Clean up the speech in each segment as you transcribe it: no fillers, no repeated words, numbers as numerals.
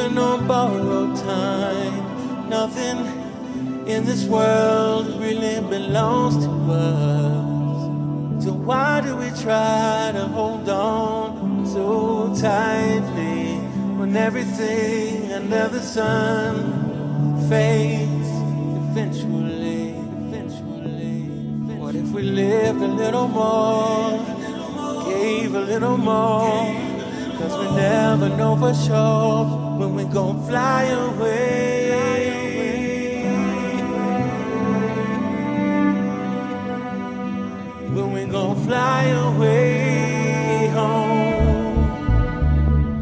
living on borrowed time. Nothing in this world really belongs to us. So why do we try to hold on so tightly when everything under the sun fades eventually? What if we lived a little more, gave a little more? 'Cause we never know for sure when we gon' fly away. When we gon' fly away home.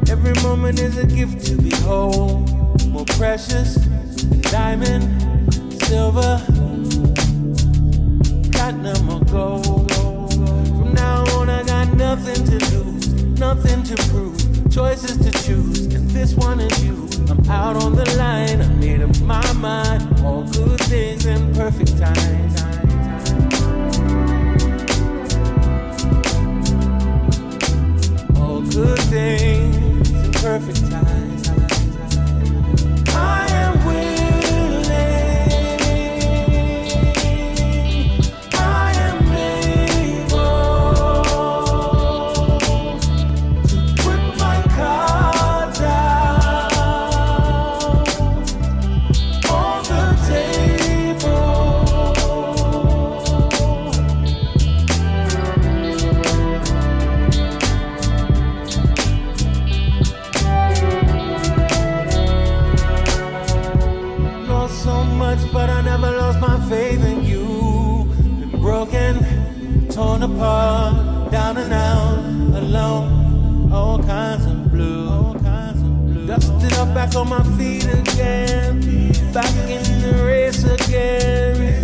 Every moment is a gift to behold, more precious than diamond, silver, platinum or gold. From now on I got nothing to lose, nothing to prove, choices to choose, and this one is you. I'm out on the line, I made up my mind, all good things in perfect time. All good things in perfect time. I am willing, I am able to put my cards out on the table. Lost so much, but I never lost my faith in you. Been broken, torn apart, down and out, alone, all kinds of blue. Dusted up, back on my feet again, back in the race again.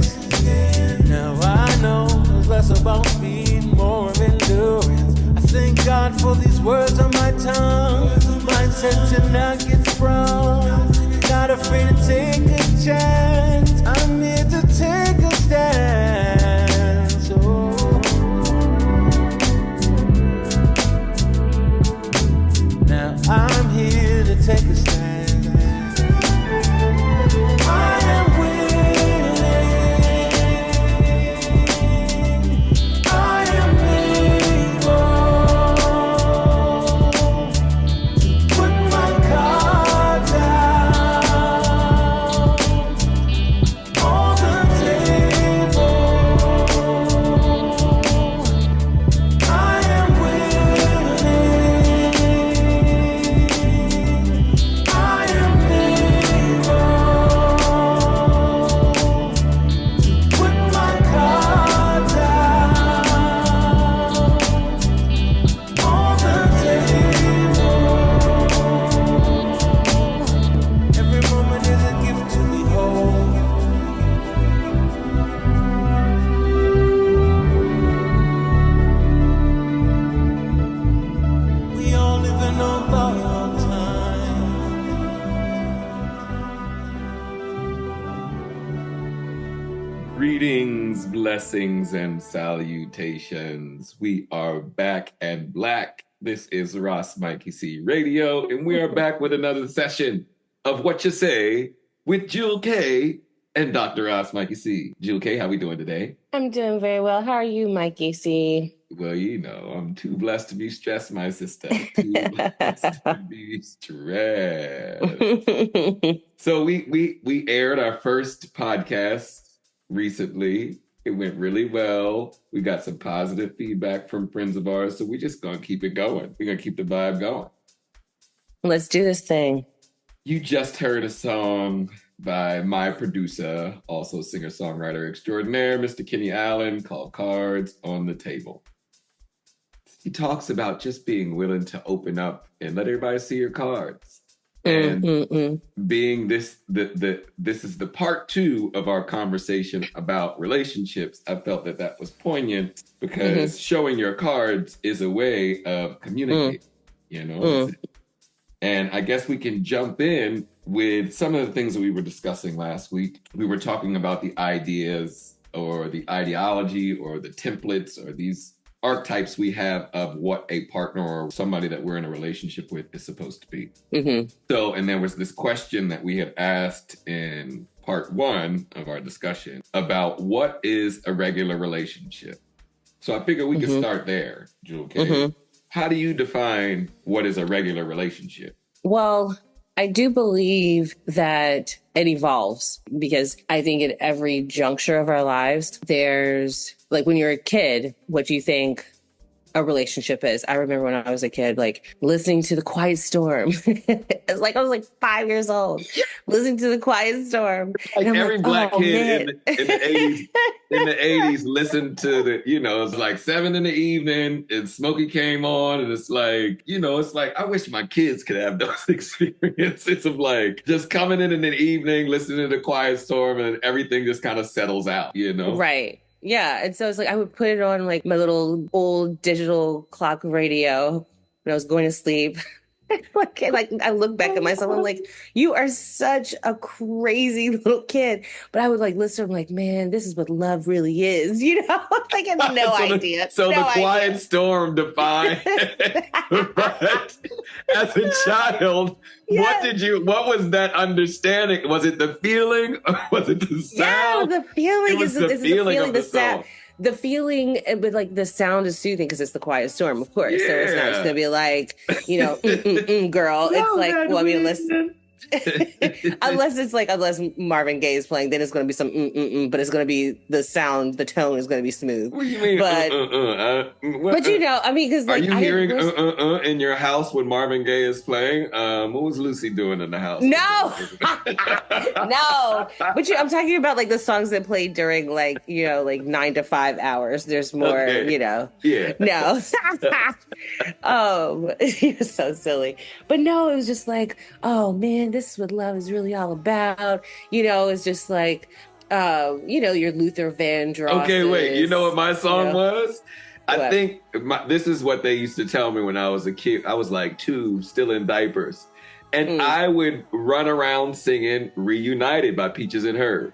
Now I know it's less about speed, more of endurance. I thank God for these words on my tongue. Mindset to not get sprung. Not afraid to take a chance. I'm here to take a stand. So now I'm here to take a stand. I am willing, I am able to put my cards out on the table. I am willing, I am able to put my cards out on the table. Every moment is a gift to behold. We all living on borrowed time. Greetings, blessings, and salutations. We are back and black. This is Ross Mikey C Radio, and we are back with another session of What You Say with Jewel K and Dr. Ross Mikey C. Jewel K, how we doing today? I'm doing very well. How are you, Mikey C? Well, you know, I'm too blessed to be stressed, my sister. Too blessed to be stressed. So we aired our first podcast recently. It went really well. We got some positive feedback from friends of ours, so we're just gonna keep it going. We're gonna keep the vibe going. Let's do this thing. You just heard a song by my producer, also singer-songwriter extraordinaire, Mr. Kenny Allen, called Cards on the Table. He talks about just being willing to open up and let everybody see your cards. And being this is the part 2 of our conversation about relationships. I felt that was poignant because showing your cards is a way of communicating, you know? And I guess we can jump in with some of the things that we were discussing last week. We were talking about the ideas or the ideology or the templates or these archetypes we have of what a partner or somebody that we're in a relationship with is supposed to be. So, and there was this question that we had asked in part 1 of our discussion about what is a regular relationship. So I figured we could start there, Jewel K. How do you define what is a regular relationship? Well, I do believe that it evolves because I think at every juncture of our lives, there's like when you're a kid, what you think a relationship is. I remember when I was a kid, like listening to The Quiet Storm. It's like I was like 5 years old, listening to The Quiet Storm. Like every black kid man. in the 80s, listened to the, it's like 7 in the evening and Smokey came on and it's like, it's like, I wish my kids could have those experiences of like just coming in the evening, listening to The Quiet Storm and everything just kind of settles out, Right. Yeah. And so it's like I would put it on like my little old digital clock radio when I was going to sleep. like I look back at myself, I'm like, you are such a crazy little kid. But I would like listen, I'm like, man, this is what love really is, like I had no idea. The Quiet Storm defined as a child. Yes. What was that understanding? Was it the feeling? Or was it the sound? Yeah, the feeling is the feeling of the song. The feeling with like the sound is soothing because it's The Quiet Storm, of course. Yeah. So it's not just gonna be like, girl. It's like, well, I mean, listen. unless Marvin Gaye is playing, then it's going to be some but it's going to be the sound, the tone is going to be smooth. What do you mean? But I mean, because like, are you hearing in your house when Marvin Gaye is playing? What was Lucy doing in the house? No, no. But I'm talking about like the songs that played during like 9 to 5 hours. There's more, Yeah. No. You're so silly. But no, it was just like, oh man, this is what love is really all about. It's just like, your Luther Vandross. Okay, wait. You know what my song was? What? I think this is what they used to tell me when I was a kid. I was like 2, still in diapers. And I would run around singing Reunited by Peaches and Herb.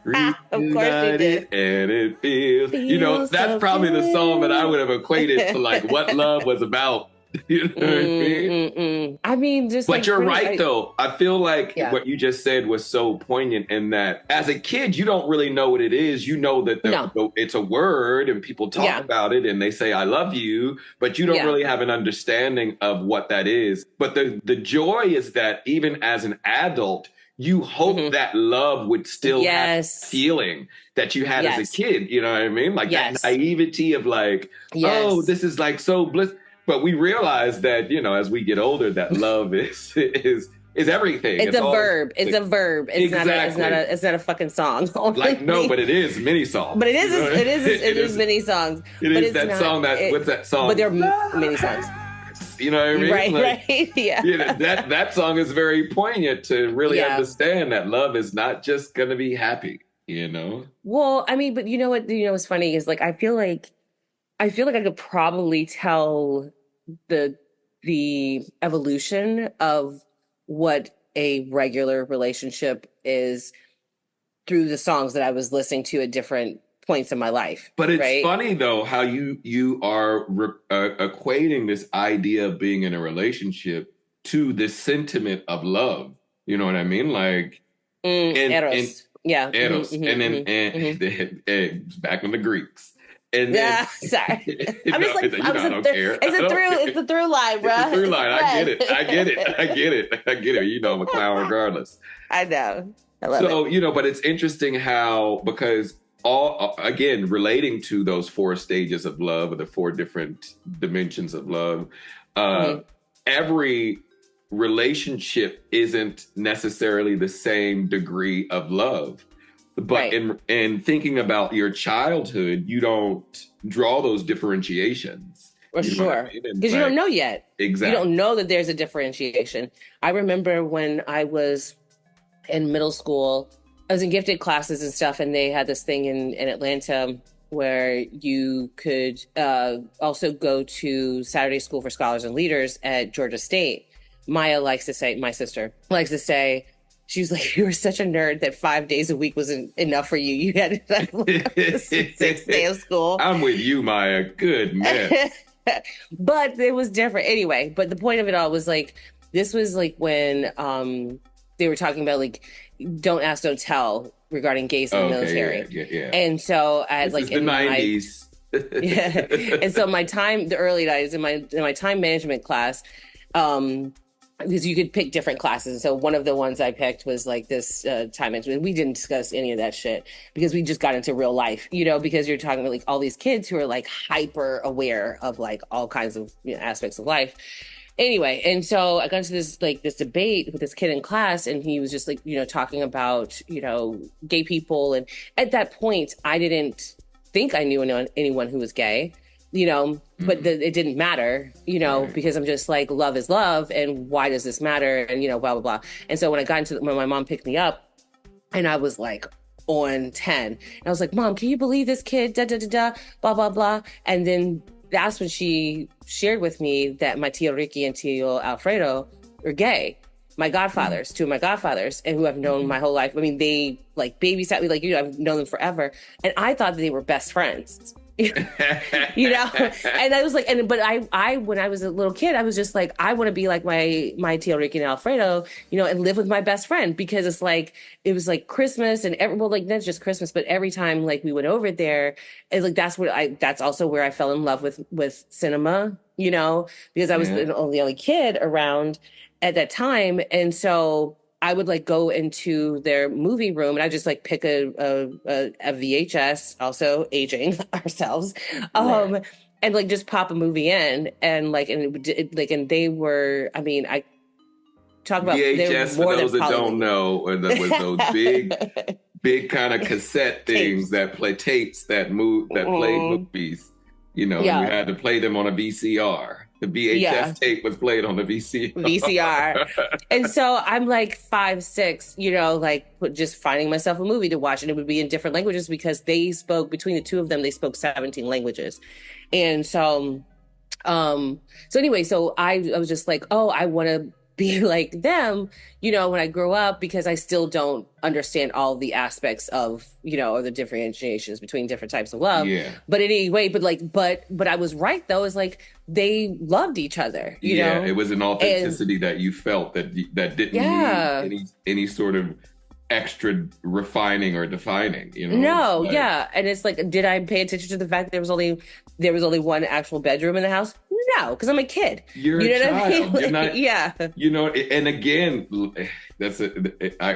Of course you did. And it feels that's so probably good. the song that I would have equated to like what love was about. You know what I mean? I mean, just but you're right, though. I feel like what you just said was so poignant in that as a kid, you don't really know what it is. You know that it's a word and people talk about it and they say, I love you, but you don't really have an understanding of what that is. But the joy is that even as an adult, you hope that love would still have that feeling that you had as a kid. You know what I mean? Like that naivety of like, oh, this is like so bliss. But we realize that, as we get older, that love is everything. It's a verb. It's a verb. It's not a fucking song. Like, no, but it is mini songs. But it is mini songs. It is that song what's that song? But they're mini songs. You know what I mean? Right, like, right. Yeah. That song is very poignant to really understand that love is not just going to be happy, Well, I mean, but you know what's funny is like, I feel like I could probably tell the evolution of what a regular relationship is through the songs that I was listening to at different points in my life. But it's funny though how you are equating this idea of being in a relationship to the sentiment of love. You know what I mean? Like eros. Eros. And then back on the Greeks. And then, sorry. I'm just like, I don't care. It's a through line, bro. It's a through line. I get it. I'm a clown regardless. I know. I love it. But it's interesting how, because again, relating to those 4 stages of love or the 4 different dimensions of love, every relationship isn't necessarily the same degree of love. But in thinking about your childhood, you don't draw those differentiations. For sure. Because you don't know yet. Exactly. You don't know that there's a differentiation. I remember when I was in middle school, I was in gifted classes and stuff, and they had this thing in Atlanta where you could also go to Saturday School for Scholars and Leaders at Georgia State. My sister likes to say, She was like, you were such a nerd that 5 days a week wasn't enough for you. You had to like, 6 days of school. I'm with you, Maya. Goodness. But it was different anyway. But the point of it all was like, this was like when they were talking about like, don't ask, don't tell regarding gays in the military. Yeah. And so I had This like is the 90s. yeah. And so the early 90s in my time management class, because you could pick different classes. So one of the ones I picked was like this time management. We didn't discuss any of that shit because we just got into real life, because you're talking about like all these kids who are like hyper aware of like all kinds of aspects of life. Anyway, and so I got into this debate with this kid in class, and he was just like, talking about, gay people. And at that point, I didn't think I knew anyone who was gay, but it didn't matter, because I'm just like, love is love. And why does this matter? And, blah, blah, blah. And so when my mom picked me up and I was like on 10, and I was like, Mom, can you believe this kid? Da, da, da, da, blah, blah, blah. And then that's when she shared with me that my Tio Ricky and Tio Alfredo are gay. My godfathers, two of my godfathers, and who I've known my whole life. I mean, they like babysat me, like, I've known them forever. And I thought that they were best friends. And I was like, but I when I was a little kid, I was just like, I want to be like my Tio Ricky and Alfredo, and live with my best friend, because it's like, it was like Christmas and not just Christmas, but every time like we went over there, it's like, that's also where I fell in love with cinema, because I was the only kid around at that time. And so I would like go into their movie room and I just like pick a VHS, also aging ourselves, and like just pop a movie in, and like, and they were, I mean, I talk about VHS for those that don't know, or was those big kind of cassette things that play tapes that played movies. You had to play them on a VCR. The VHS tape was played on the VCR. And so I'm like 5, 6, like just finding myself a movie to watch, and it would be in different languages because between the two of them, they spoke 17 languages. And so, anyway, so I was just like, oh, I want to be like them, when I grow up, because I still don't understand all the aspects of, or the differentiations between different types of love. Yeah. But anyway, but I was right though, is like, they loved each other, you know? It was an authenticity that you felt that didn't need any sort of extra refining or defining, No, like, and it's like, did I pay attention to the fact that there was only one actual bedroom in the house? No, because I'm a kid. You're a child. What I mean? You're not, and again,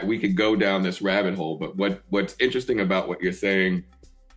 we could go down this rabbit hole, but what's interesting about what you're saying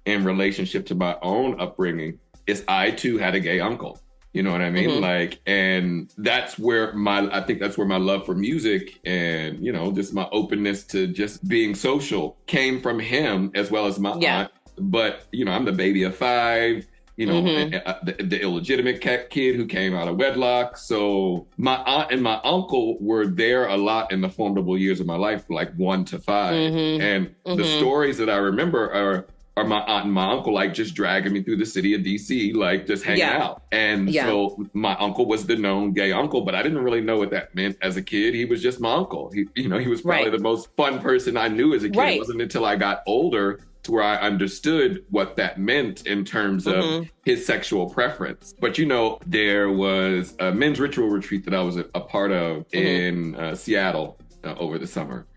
in relationship to my own upbringing is I too had a gay uncle. You know what I mean? Mm-hmm. Like, and that's where I think that's where my love for music and, just my openness to just being social came from him, as well as my aunt. But, I'm the baby of 5, the illegitimate kid who came out of wedlock. So my aunt and my uncle were there a lot in the formidable years of my life, like 1 to 5. Mm-hmm. And the stories that I remember are my aunt and my uncle, like, just dragging me through the city of DC, like, just hanging out. And so my uncle was the known gay uncle, but I didn't really know what that meant as a kid. He was just my uncle. He was probably the most fun person I knew as a kid. Right. It wasn't until I got older to where I understood what that meant in terms of his sexual preference. But, there was a men's ritual retreat that I was a part of in Seattle over the summer.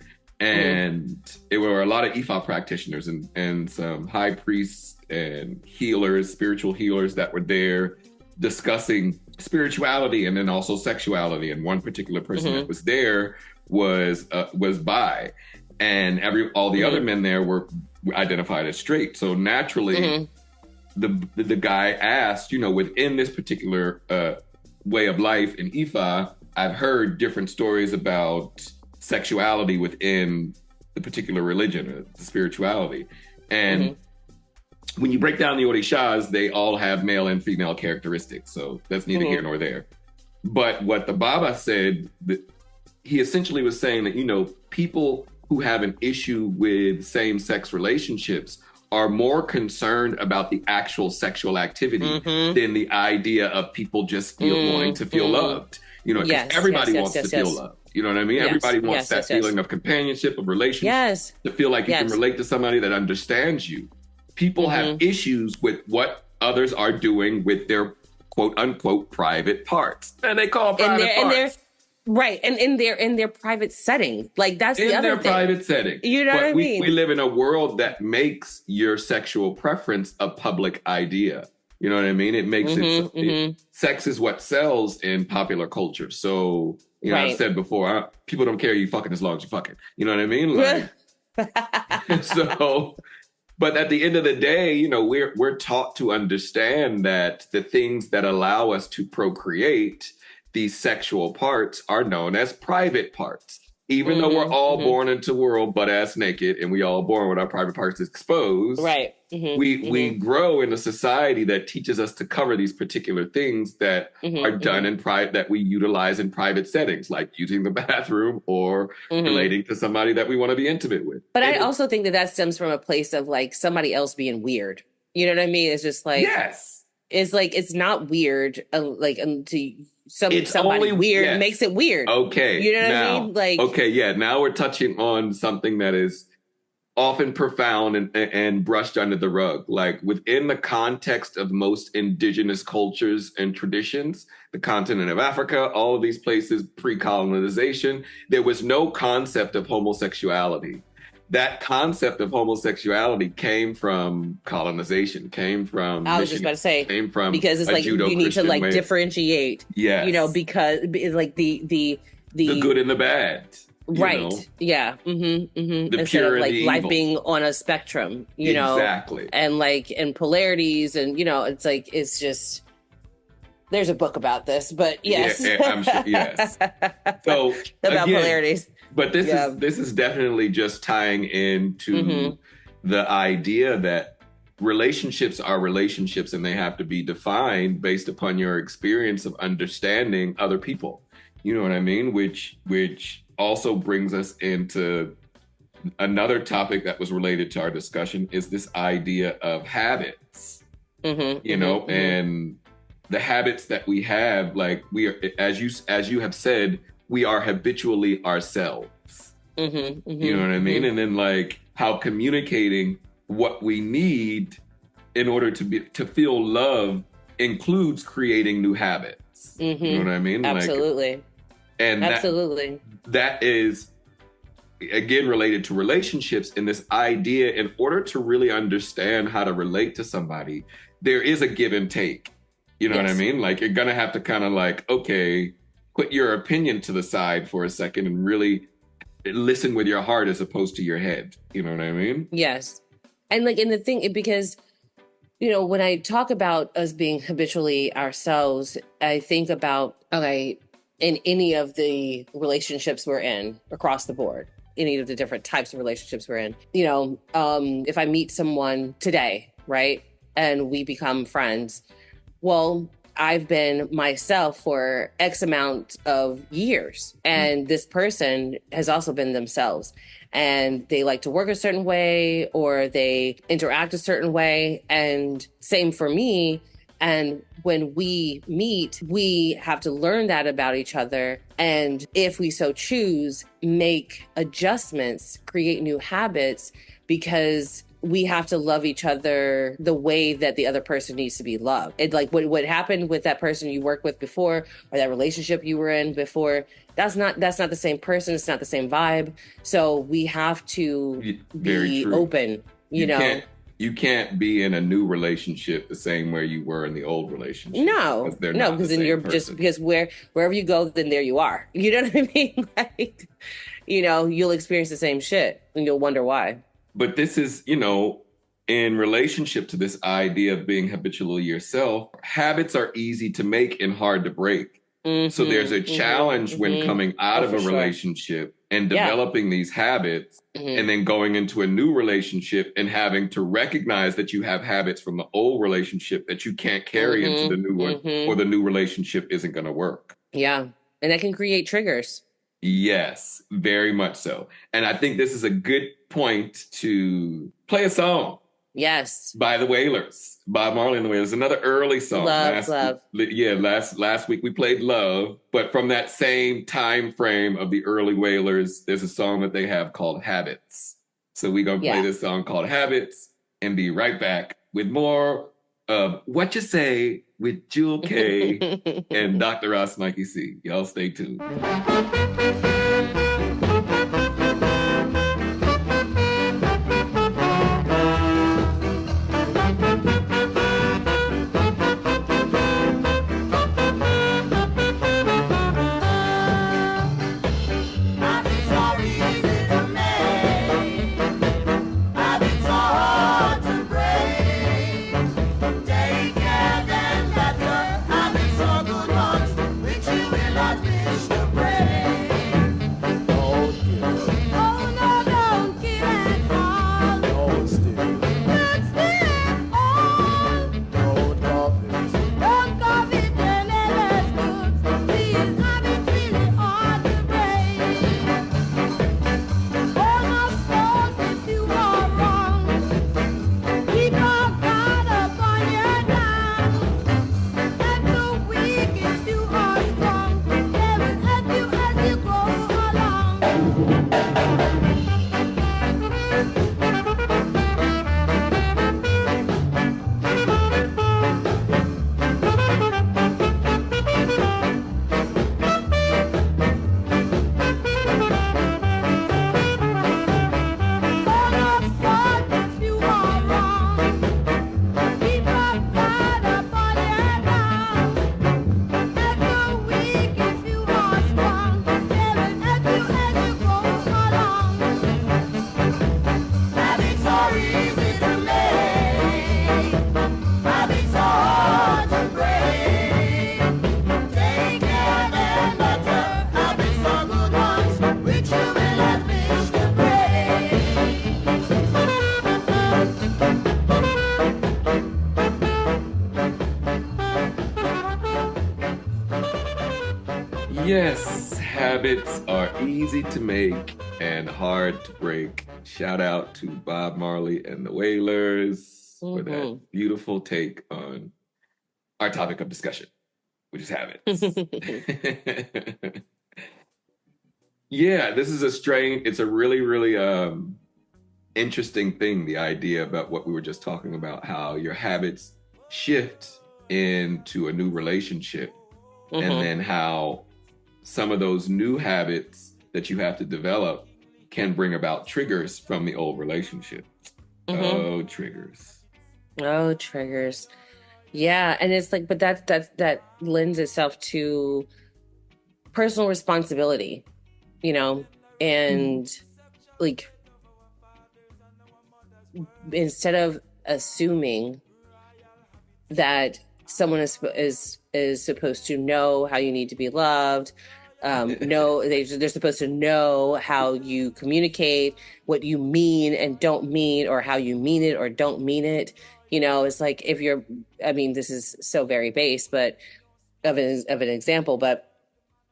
And it were a lot of F.I.V.E practitioners and some high priests and healers, spiritual healers that were there discussing spirituality and then also sexuality. And one particular person that was there was bi, and all the other men there were identified as straight. So naturally, the guy asked, within this particular way of life in F.I.V.E, I've heard different stories about sexuality within the particular religion, or the spirituality. And when you break down the Orishas, they all have male and female characteristics. So that's neither here nor there. But what the Baba said, he essentially was saying that, people who have an issue with same-sex relationships are more concerned about the actual sexual activity than the idea of people just wanting to feel loved. You know, because Yes, everybody yes, wants yes, to feel yes. loved. You know what I mean? Yes, Everybody wants yes, that yes, yes. feeling of companionship, of relationship, Yes. to feel like you can Yes. relate to somebody that understands you. People have issues with what others are doing with their quote unquote private parts. And they call private parts. Right. And in their private setting. Like that's the In other their thing. private setting. You know but what I mean? We live in a world that makes your sexual preference a public idea. You know what I mean? It makes sex is what sells in popular culture. So, you know, I've said before, people don't care you fucking as long as you fucking. You know what I mean? Like, so, but at the end of the day, you know, we're taught to understand that the things that allow us to procreate, these sexual parts, are known as private parts. Even though we're all born into the world butt ass naked, and we all born with our private parts exposed, right? We grow in a society that teaches us to cover these particular things that are done in private, that we utilize in private settings, like using the bathroom or relating to somebody that we want to be intimate with. But I also think that stems from a place of like somebody else being weird. You know what I mean? It's just like, yes, it's like, it's not weird. Like to somebody only weird makes it weird. Okay, you know what I mean? Like, okay, yeah. Now we're touching on something that is often profound and brushed under the rug. Like within the context of most indigenous cultures and traditions, the continent of Africa, all of these places pre-colonization, there was no concept of homosexuality. That concept of homosexuality came from colonization, came from I was just about to say, came from because it's like you need to like differentiate, yes, you know, because it's like the good and the bad. Right. Know? Yeah. The Instead pure of like and life evil. being on a spectrum, you know, exactly, and like and polarities, and you know, it's like it's just. There's a book about this, but yes, yeah, I'm sure. Yes. So about again, polarities. But this is definitely just tying into the idea that relationships are relationships, and they have to be defined based upon your experience of understanding other people. You know what I mean? Which also brings us into another topic that was related to our discussion, is this idea of habits. You know, and the habits that we have, like we are, as you have said, we are habitually ourselves. You know what I mean? And then like how communicating what we need in order to feel love includes creating new habits. You know what I mean? Absolutely. Like, and absolutely. That is again related to relationships, and this idea, in order to really understand how to relate to somebody, there is a give and take. You know what I mean? Like you're gonna have to kind of like, okay, put your opinion to the side for a second and really listen with your heart as opposed to your head. You know what I mean? Yes. And like in the thing, because, you know, when I talk about us being habitually ourselves, I think about, okay, in any of the relationships we're in across the board, any of the different types of relationships we're in, you know, if I meet someone today, right, and we become friends, well, I've been myself for X amount of years, and this person has also been themselves, and they like to work a certain way or they interact a certain way, and same for me. And when we meet, we have to learn that about each other, and if we so choose, make adjustments, create new habits, because we have to love each other the way that the other person needs to be loved. It like what happened with that person you worked with before, or that relationship you were in before, that's not the same person. It's not the same vibe. So we have to be open, you know. You can't be in a new relationship the same way you were in the old relationship. No, because then you're just, because wherever you go, then there you are. You know what I mean? Like, you know, you'll experience the same shit and you'll wonder why. But this is, you know, in relationship to this idea of being habitually yourself, habits are easy to make and hard to break. So there's a challenge when coming out of a relationship and developing these habits and then going into a new relationship and having to recognize that you have habits from the old relationship that you can't carry into the new one, or the new relationship isn't going to work. Yeah. And that can create triggers. Yes, very much so. And I think this is a good point to play a song. Yes. by the Wailers, Bob Marley and the Wailers. Another early song. Love. Last week we played Love, but from that same time frame of the early Wailers, there's a song that they have called Habits. So we're gonna play this song called Habits and be right back with more of What You Say with Jewel K and Dr. Ross Mikey C. Y'all stay tuned. Yes, habits are easy to make and hard to break. Shout out to Bob Marley and the Wailers for that beautiful take on our topic of discussion, which is habits. Yeah, this is it's a really, really interesting thing, the idea about what we were just talking about, how your habits shift into a new relationship, and then how some of those new habits that you have to develop can bring about triggers from the old relationship. Oh, triggers. Yeah, and it's like, but that lends itself to personal responsibility, you know, and like instead of assuming that someone is supposed to know how you need to be loved, they're supposed to know how you communicate, what you mean and don't mean, or how you mean it or don't mean it. You know, it's like this is so very base, but of an example, but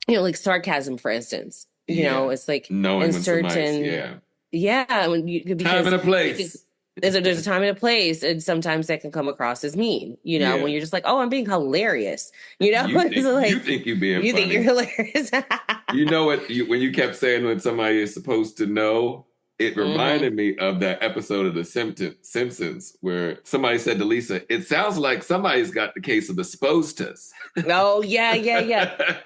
you know, like sarcasm, for instance, you know, it's like knowing in certain, when you, time and a place. There's a time and a place, and sometimes that can come across as mean, you know, when you're just like, oh, I'm being hilarious, you know. You think you're being funny. You think you're hilarious. You know what, when you kept saying when somebody is supposed to know, it reminded me of that episode of The Simpsons where somebody said to Lisa, it sounds like somebody's got the case of the spostas. Oh, yeah.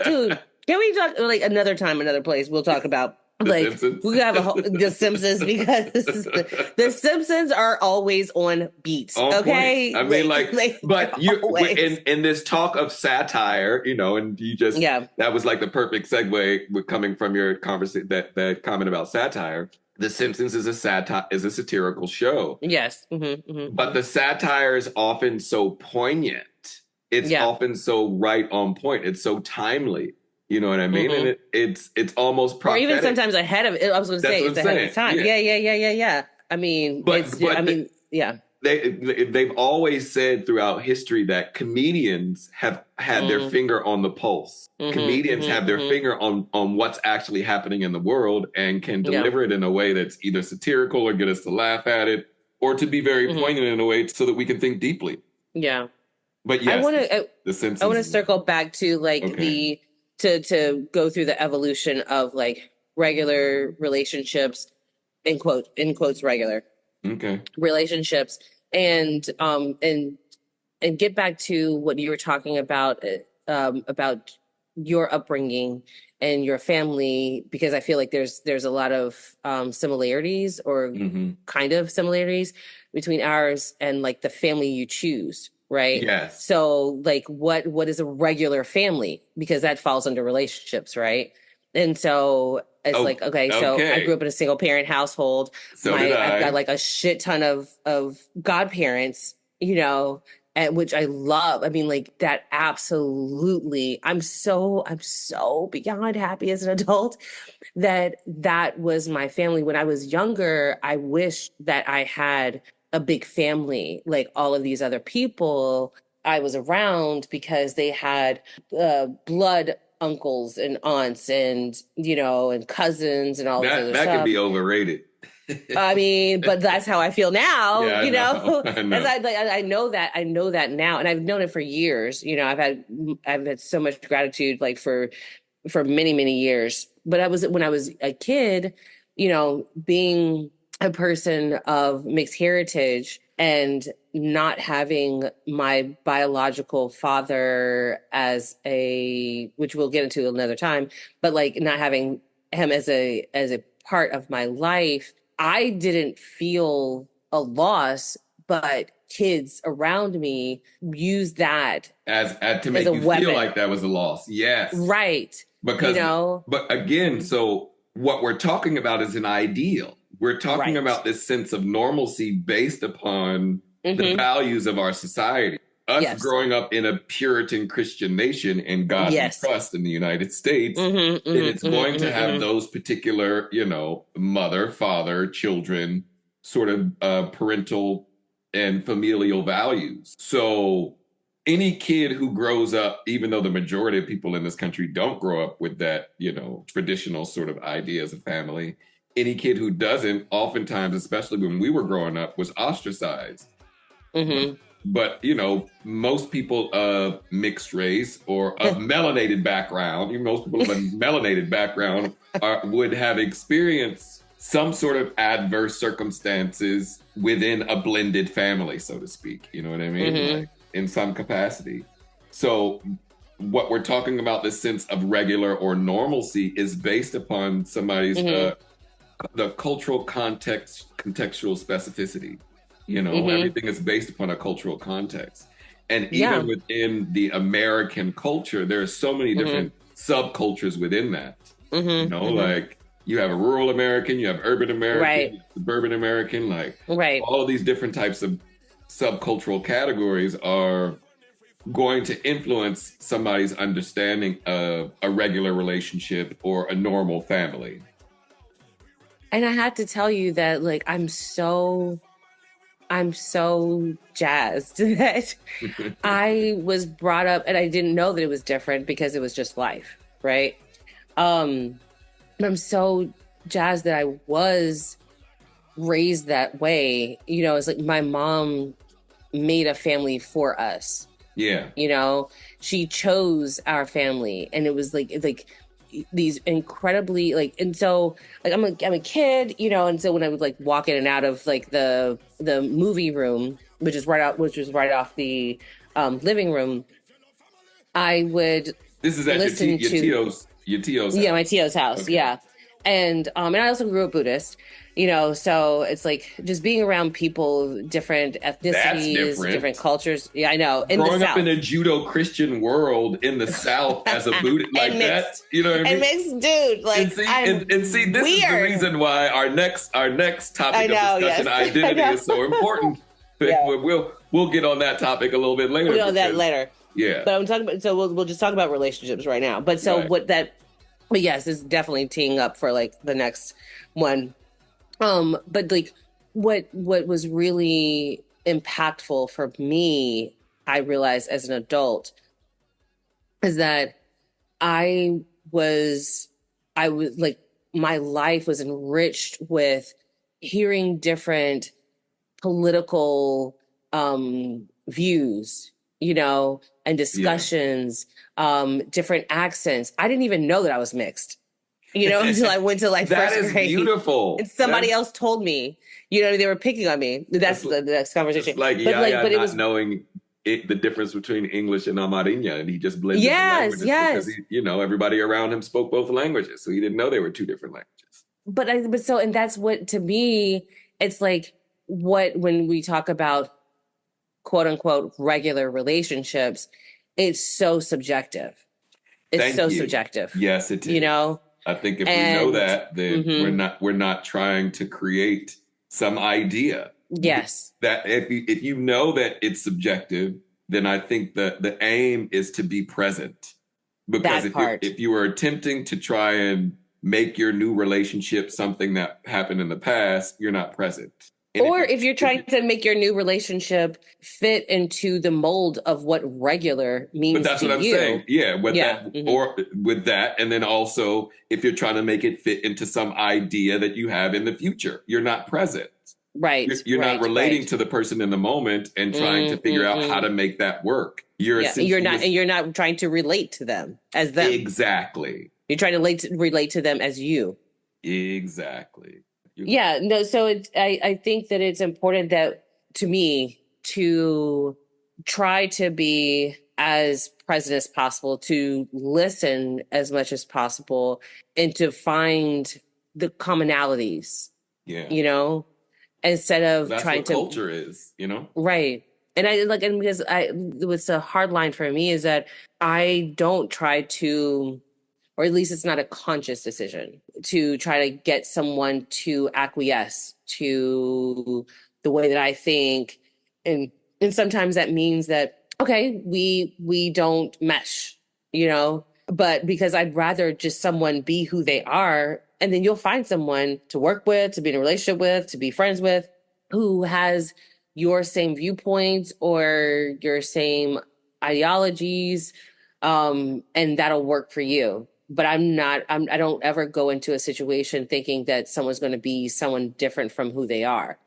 Dude, can we talk like another time, another place? We'll talk about like we have The Simpsons, because the Simpsons are always on beat. Okay, I mean, but you in this talk of satire, you know, and you just that was like the perfect segue with coming from your conversation, that comment about satire. The Simpsons is a satirical show. Yes, but the satire is often so poignant. It's often so right on point. It's so timely. You know what I mean? And it's almost prophetic. Or even sometimes ahead of it. I was going to say it's ahead of its time. Yeah. I mean, they've always said throughout history that comedians have had their finger on the pulse. Comedians have their finger on what's actually happening in the world and can deliver it in a way that's either satirical or get us to laugh at it or to be very poignant in a way so that we can think deeply. Yeah. But yes, the Simpsons. I want to circle back to like to go through the evolution of like regular relationships, in quotes regular relationships, and get back to what you were talking about your upbringing and your family, because I feel like there's a lot of similarities or kind of similarities between ours and like the family you choose, right? Yes. So like what is a regular family, because that falls under relationships, right? And so it's like, okay, so I grew up in a single parent household. So did I. I've got like a shit ton of godparents, you know, and which I love. I mean, like that absolutely. I'm so beyond happy as an adult that was my family. When I was younger, I wish that I had a big family, like all of these other people I was around, because they had blood uncles and aunts and, you know, and cousins and all this other stuff. That can be overrated. I mean, but that's how I feel now, yeah, you know. I know. I know that now, and I've known it for years. You know, I've had so much gratitude, like for many, many years. But when I was a kid, you know, being a person of mixed heritage and not having my biological father as which we'll get into another time, but like not having him as a part of my life, I didn't feel a loss, but kids around me use that as to make you feel like that was a loss. Yes. Right. Because, you know, but again, so what we're talking about is an ideal. We're talking about this sense of normalcy based upon the values of our society. Us growing up in a Puritan Christian nation and God we trust in the United States, then it's going to have those particular, you know, mother, father, children, sort of parental and familial values. So any kid who grows up, even though the majority of people in this country don't grow up with that, you know, traditional sort of idea as a family, any kid who doesn't, oftentimes, especially when we were growing up, was ostracized. But, you know, most people of mixed race or of melanated background, most people of a melanated background would have experienced some sort of adverse circumstances within a blended family, so to speak. You know what I mean? Like, in some capacity. So what we're talking about, this sense of regular or normalcy, is based upon somebody's the cultural contextual specificity. You know, everything is based upon a cultural context. And even within the American culture, there are so many different subcultures within that. You know, like you have a rural American, you have urban American, suburban American, like all of these different types of subcultural categories are going to influence somebody's understanding of a regular relationship or a normal family. And I have to tell you that, like, I'm so jazzed that I was brought up, and I didn't know that it was different because it was just life, right? I'm so jazzed that I was raised that way. You know, it's like my mom made a family for us. Yeah. You know, she chose our family, and it was like these incredibly and so I'm a kid, you know, and so when I would like walk in and out of like the movie room, which was right off the living room, I would listen to your tio's house. Yeah, my tio's house. Okay. Yeah. And I also grew up Buddhist, you know, so it's like just being around people, different ethnicities, different cultures. Yeah, I know. Growing up in a Judeo-Christian world in the South as a Buddhist like that, you know what I mean? And mixed, dude. Like, and see, this is the reason why our next topic of discussion, identity, is so important. Yeah. We'll get on that topic a little bit later. We'll get on that later. Yeah. But I'm talking about, so we'll just talk about relationships right now. But so but yes, it's definitely teeing up for like the next one. But like what was really impactful for me, I realized as an adult, is that I was like, my life was enriched with hearing different political views, and discussions, different accents. I didn't even know that I was mixed, until I went to like That first is grade. beautiful. And somebody else told me, they were picking on me. That's the next conversation. It's like but it was knowing the difference between English and Amariña, and he just blended the languages because everybody around him spoke both languages, so he didn't know they were two different languages. And that's what, to me, it's like when we talk about quote unquote regular relationships, it's so subjective. It's subjective. Yes, it is. I think if we know that, then we're not trying to create some idea. Yes. That if you know that it's subjective, then I think that the aim is to be present. Because if you are attempting to try and make your new relationship something that happened in the past, you're not present. Or if you're trying to make your new relationship fit into the mold of what regular means to you. But that's what I'm saying. Yeah, or with that. And then also, if you're trying to make it fit into some idea that you have in the future, you're not present. Right. You're not relating to the person in the moment and trying to figure out how to make that work. You're not trying to relate to them as them. Exactly. You're trying to relate to them as you. Exactly. So I think that it's important to me to try to be as present as possible, to listen as much as possible, and to find the commonalities. Yeah. Instead of that's trying what culture is, Right. And because what's a hard line for me is that I don't try to, or at least it's not a conscious decision, to try to get someone to acquiesce to the way that I think. And sometimes that means that, okay, we don't mesh, but because I'd rather just someone be who they are. And then you'll find someone to work with, to be in a relationship with, to be friends with, who has your same viewpoints or your same ideologies, and that'll work for you. But I don't ever go into a situation thinking that someone's going to be someone different from who they are.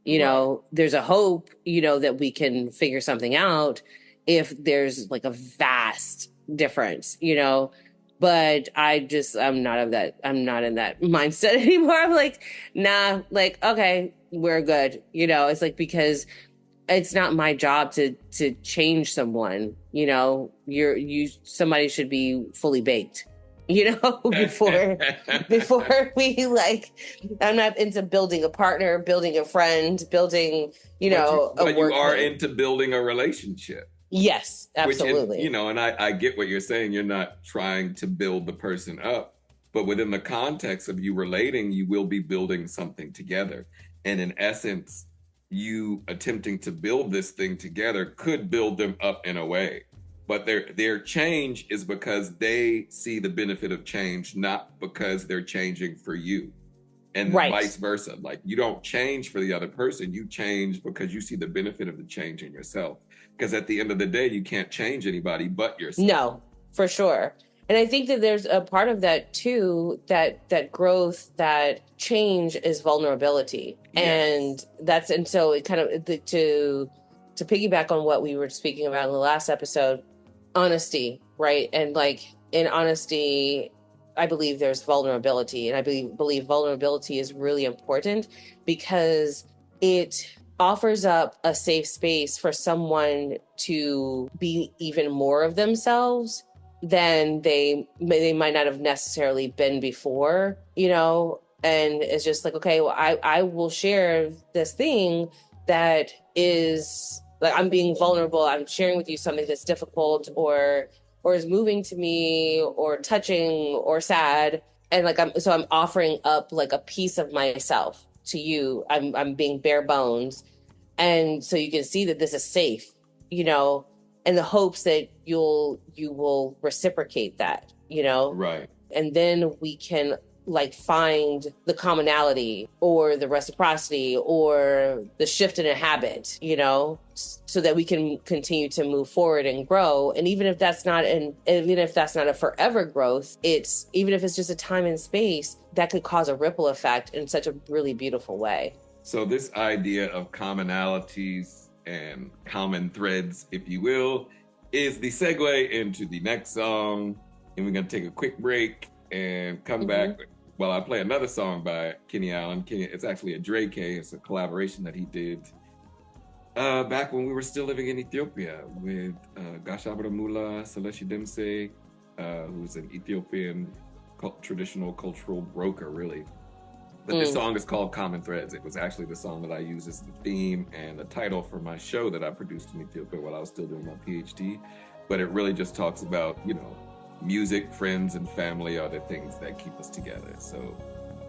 There's a hope, that we can figure something out if there's like a vast difference, but I'm not in that mindset anymore. I'm like, nah, like, okay, we're good. It's like, because it's not my job to change someone, somebody should be fully baked, before I'm not into building a partner, building a friend, building, but you are into building a relationship. Yes, absolutely. And I get what you're saying. You're not trying to build the person up, but within the context of you relating, you will be building something together. And in essence, you attempting to build this thing together could build them up in a way. But their change is because they see the benefit of change, not because they're changing for you. And vice versa. Like, you don't change for the other person. You change because you see the benefit of the change in yourself. Because at the end of the day, you can't change anybody but yourself. No, for sure. And I think that there's a part of that too, that growth, that change is vulnerability. Yes. And so it kind of, to piggyback on what we were speaking about in the last episode, honesty, right? And like, in honesty, I believe there's vulnerability. And I believe vulnerability is really important because it offers up a safe space for someone to be even more of themselves than they might not have necessarily been before, and it's just like, okay, well, I will share this thing that is like, I'm being vulnerable. I'm sharing with you something that's difficult or is moving to me or touching or sad. And like, I'm offering up like a piece of myself to you. I'm being bare bones. And so you can see that this is safe, in the hopes that you will reciprocate that, Right. And then we can like find the commonality or the reciprocity or the shift in a habit, so that we can continue to move forward and grow. And even if that's not a forever growth, even if it's just a time and space, that could cause a ripple effect in such a really beautiful way. So this idea of commonalities and common threads, if you will, is the segue into the next song. And we're going to take a quick break and come back while I play another song by Kenny Allen. It's actually a Dre K. It's a collaboration that he did back when we were still living in Ethiopia with Gashabra Mula Seleshi Demse, who's an Ethiopian traditional cultural broker, really. But this song is called Common Threads. It was actually the song that I used as the theme and the title for my show that I produced in Ethiopia while I was still doing my PhD. But it really just talks about, music, friends, and family are the things that keep us together. So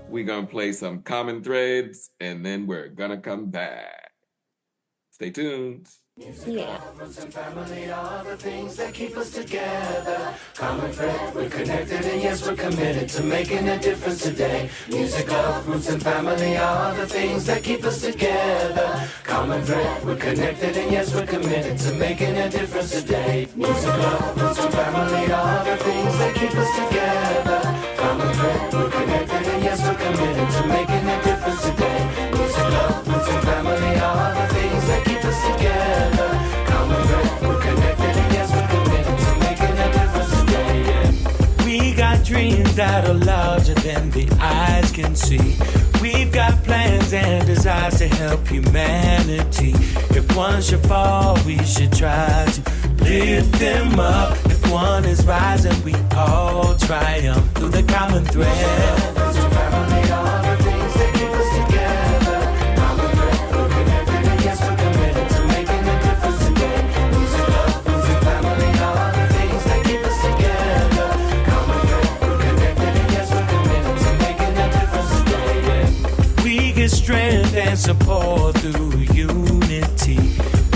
we're going to play some Common Threads, and then we're going to come back. Stay tuned. Yeah. Roots and family are the things that keep us together. Common thread, we're connected, and yes, we're committed to making a difference today. Music, love, roots and family are the things that keep us together. Common thread, we're connected, and yes, we're committed to making a difference today. Music, love, roots and family are the things that keep us together. Common thread, we're connected, and yes, we're committed to making a difference today. Music, love, roots and family are the things that keep us together. Common thread, we're connected, and yes, we're committed to making a difference today. Yeah. We got dreams that are larger than the eyes can see. We've got plans and desires to help humanity. If one should fall, we should try to lift them up. If one is rising, we all triumph through the common thread. Those who family are the things that keep us together. Common thread, we're connected, and yes, we're committed to making a difference today. Music, love, roots, and family are the things that keep us together. Common thread, we're connected, and yes, we're committed to making a difference today. Yeah. We get strength and support through unity.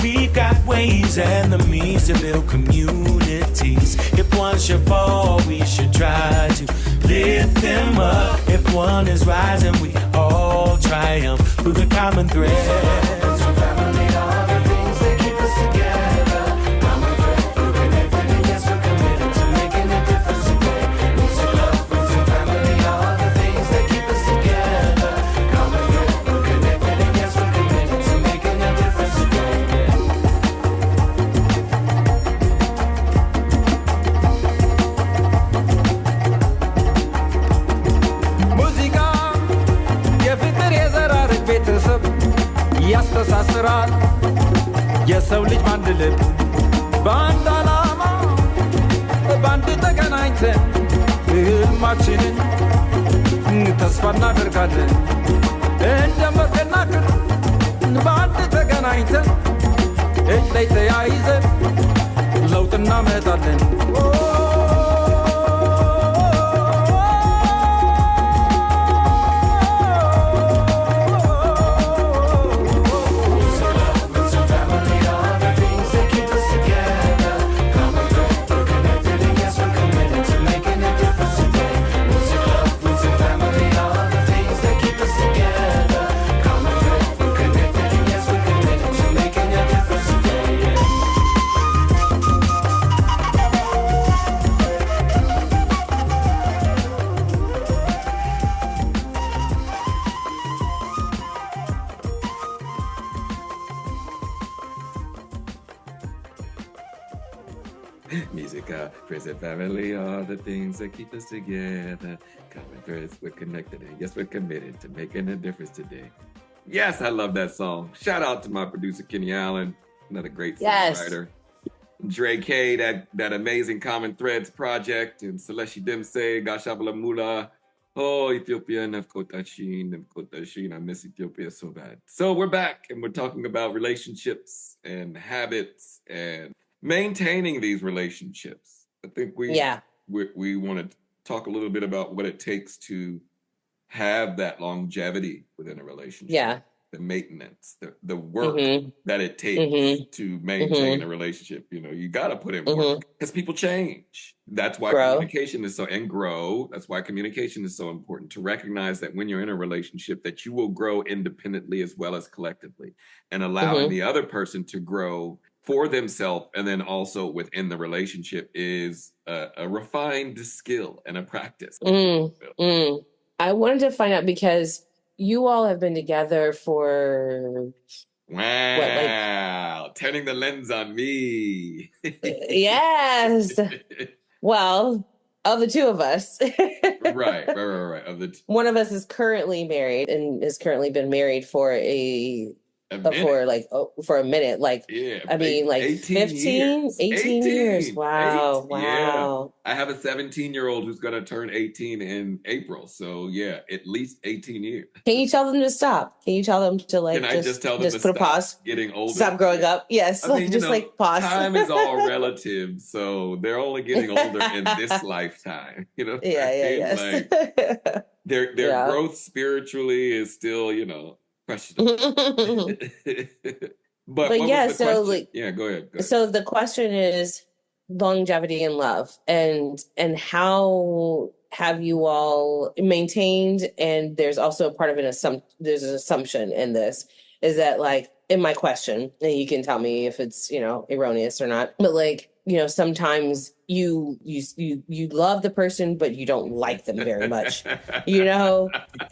We've got ways and the means to build communities. If one should fall, we should try to lift them up. If one is rising, we all triumph through the common thread. So family are the things that keep us together. Common thread, we're connected, and yes, we're committed to making a difference today. Music, love, roots, and family are the things that keep us together. Common thread, we're connected, and yes, we're committed to making a difference today. ያስተሳስራል የሰው ልጅ ባንድ ልብ በአንድ ዓላማ በአንድ ተገናኝተን ህልማችንን ተስፋ እናደርጋለን እንደ መርፌና ክር በአንድ ተገናኝተን እጅ ላይ ተያይዘን ለውጥ እናመጣለን Music, friends and family are the things that keep us together. Common threads, we're connected, and yes, we're committed to making a difference today. Yes, I love that song. Shout out to my producer, Kenny Allen, another great songwriter. Dre K, that amazing Common Threads project, and Seleshi Demse, Gashabala Mula. Oh, Ethiopia, Nefkotashin, I miss Ethiopia so bad. So we're back, and we're talking about relationships and habits and maintaining these relationships. I think we want to talk a little bit about what it takes to have that longevity within a relationship. Yeah. The maintenance, the work that it takes to maintain a relationship. You got to put in work because people change. That's why communication is that's why communication is so important, to recognize that when you're in a relationship that you will grow independently as well as collectively, and allowing the other person to grow for themselves and then also within the relationship is a refined skill and a practice. I wanted to find out because you all have been together for what, like, Wow, turning the lens on me. yes. Well, of the two of us, Right. Of the one of us is currently married and has currently been married for for a minute. Like, yeah, I mean, like 18 15, years. 18 years. Wow. Yeah. Wow. I have a 17-year-old who's gonna turn 18 in April. So yeah, at least 18 years. Can you tell them to stop? Can you tell them to like Can I just tell them just to put a stop pause? getting older? Stop growing up. Yes. I Like mean, just like pause. time is all relative, so they're only getting older in this lifetime. You know what I mean? Yes. Like their growth spiritually is still, questionable. But what yeah, was the so question? like Go ahead. so the question is longevity in love and how have you all maintained, and there's also a part of there's an assumption in this, is that like in my question, and you can tell me if it's erroneous or not, but like sometimes you love the person but you don't like them very much,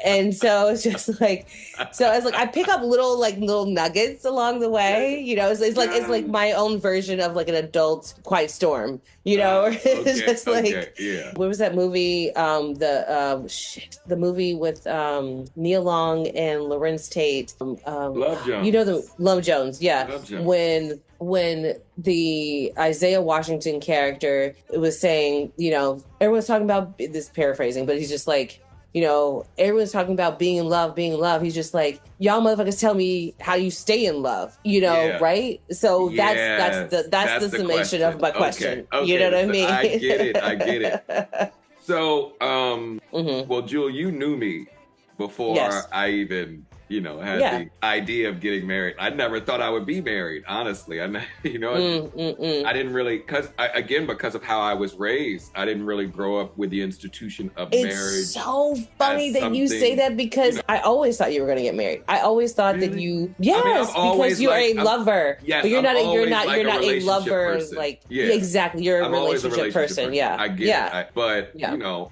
and so it's just like, so it's like I pick up little nuggets along the way, it's like my own version of like an adult quiet storm, it's just yeah. what was that movie, the movie with Neil Long and Lorenz Tate, Love Jones. the Love Jones, yeah. Love Jones. When the Isaiah Washington character was saying, everyone's talking about this, paraphrasing, but he's just like, everyone's talking about being in love, being in love. He's just like, y'all motherfuckers tell me how you stay in love, right? So that's the summation of my question. Okay. You know what I mean? I get it. So, well, Jewel, you knew me before I even had the idea of getting married. I never thought I would be married, honestly. I didn't really, because of how I was raised, I didn't really grow up with the institution of marriage. It's so funny that you say that, because I always thought you were going to get married. I always thought that you, because you're a lover. Yes, but you're not a lover. Person. Exactly. You're a relationship person. Yeah. I get it. But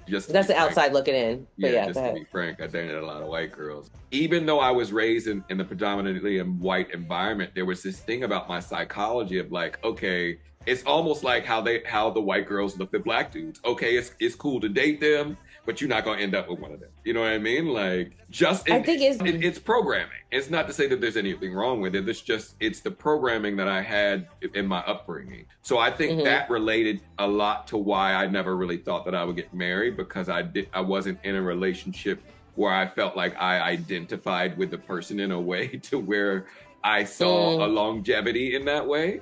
just that's the outside looking in. But just to be frank, I dated a lot of white girls. Even though I was raised in the predominantly white environment, there was this thing about my psychology of like, okay, it's almost like how the white girls look at black dudes. Okay, it's cool to date them, but you're not going to end up with one of them. You know what I mean? Like, I think it's programming. It's not to say that there's anything wrong with it. It's the programming that I had in my upbringing. So I think that related a lot to why I never really thought that I would get married, because I wasn't in a relationship where I felt like I identified with the person in a way to where I saw a longevity in that way.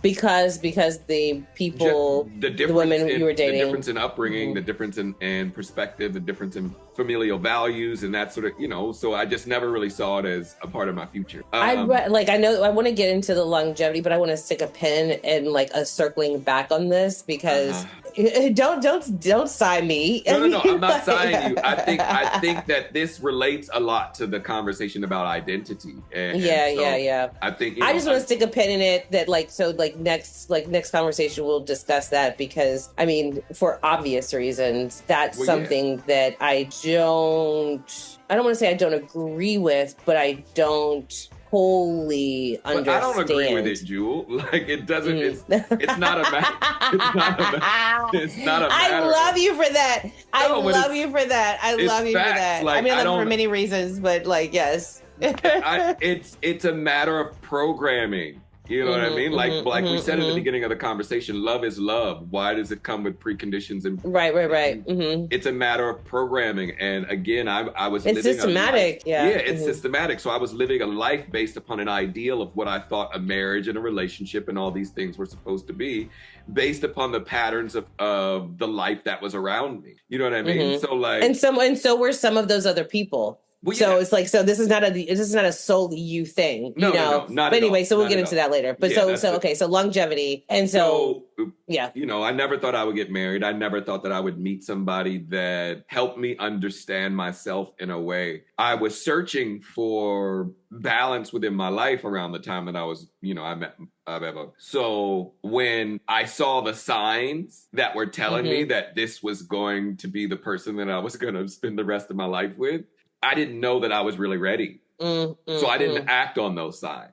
Because the people, the women you were dating, the difference in upbringing, the difference in perspective, the difference in familial values, and that sort of, so I just never really saw it as a part of my future. I know I want to get into the longevity, but I want to stick a pin in like a circling back on this, because don't sigh me. No, I'm not sighing you. I think that this relates a lot to the conversation about identity. Yeah. I think I just want to stick a pin in it, that next conversation we'll discuss that, because I mean, for obvious reasons, that's something that I don't want to say I don't agree with, but I don't wholly understand. I don't agree with it, Jewel. Like, it doesn't. It's not a matter. It's not a matter. I love you for that. I love you for that. Like, I love you for many reasons, but like, yes. It's a matter of programming. You know what I mean? Like we said at the beginning of the conversation, love is love. Why does it come with preconditions? And right. It's a matter of programming. And again, I was it's living systematic. It's systematic. So I was living a life based upon an ideal of what I thought a marriage and a relationship and all these things were supposed to be, based upon the patterns of the life that was around me. You know what I mean? So like, and so were some of those other people. Well, so it's like, so this is not a solely you thing, not but anyway, so we'll get into that later. But so longevity. And so I never thought I would get married. I never thought that I would meet somebody that helped me understand myself in a way. I was searching for balance within my life around the time that I was, I met F.I.V.E. So when I saw the signs that were telling me that this was going to be the person that I was going to spend the rest of my life with, I didn't know that I was really ready. So I didn't act on those signs.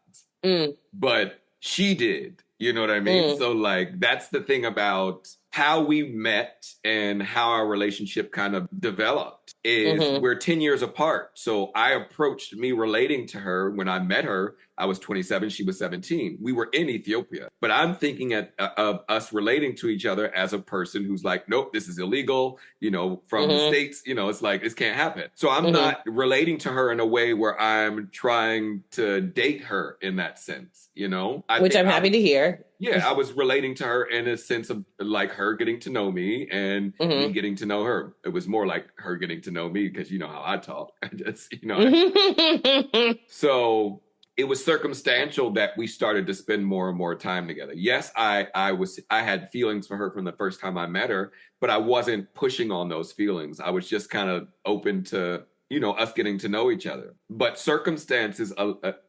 But she did. You know what I mean? So like, that's the thing about how we met and how our relationship kind of developed is we're 10 years apart. So I approached me relating to her when I met her. I was 27, she was 17. We were in Ethiopia, but I'm thinking of us relating to each other as a person who's like, nope, this is illegal, you know, from the States, you know, it's like, this can't happen. So I'm not relating to her in a way where I'm trying to date her in that sense, you know? Which I'm happy to hear. Yeah, I was relating to her in a sense of like her getting to know me and me getting to know her. It was more like her getting to know me because you know how I talk. I just, you know. So it was circumstantial that we started to spend more and more time together. Yes, I had feelings for her from the first time I met her, but I wasn't pushing on those feelings. I was just kind of open to, you know, us getting to know each other. But circumstances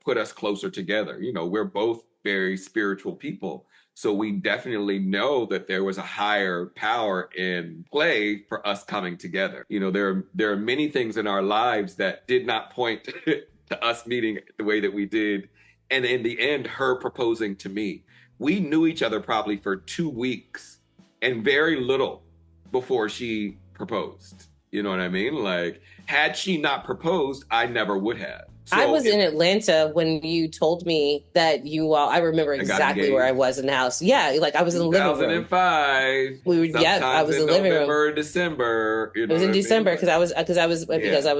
put us closer together. You know, we're both very spiritual people. So we definitely know that there was a higher power in play for us coming together. You know, there are many things in our lives that did not point to us meeting the way that we did. And in the end, her proposing to me. We knew each other probably for 2 weeks and very little before she proposed. You know what I mean? Like, had she not proposed, I never would have. So I was in Atlanta when you told me that you all, I remember exactly where I was in the house. Yeah, like I was in the living room. 2005. I was in the living room. November, December. You know, it was in December because I was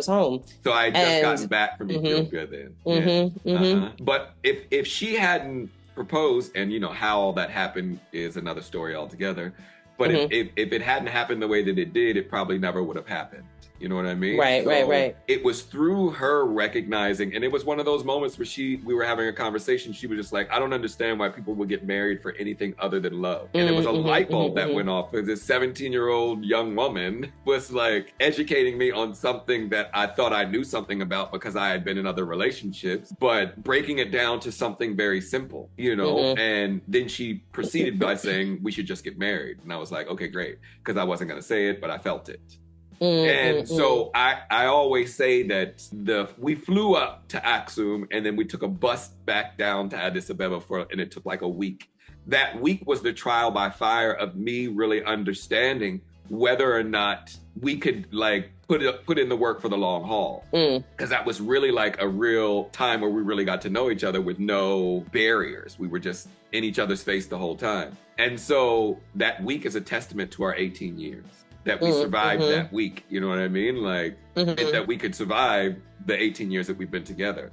home. So I had just gotten back from Ethiopia then. But if she hadn't proposed, and you know how all that happened is another story altogether. But if it hadn't happened the way that it did, it probably never would have happened. You know what I mean? Right. It was through her recognizing, and it was one of those moments where we were having a conversation. She was just like, I don't understand why people would get married for anything other than love. And it was a light bulb that went off. Because this 17-year-old young woman was like educating me on something that I thought I knew something about because I had been in other relationships, but breaking it down to something very simple, you know? And then she proceeded by saying, we should just get married. And I was like, okay, great. Because I wasn't going to say it, but I felt it. And so I always say that we flew up to Aksum and then we took a bus back down to Addis Ababa and it took like a week. That week was the trial by fire of me really understanding whether or not we could like put in the work for the long haul. Because that was really like a real time where we really got to know each other with no barriers. We were just in each other's face the whole time. And so that week is a testament to our 18 years. That we survived that week, you know what I mean? Like, that we could survive the 18 years that we've been together.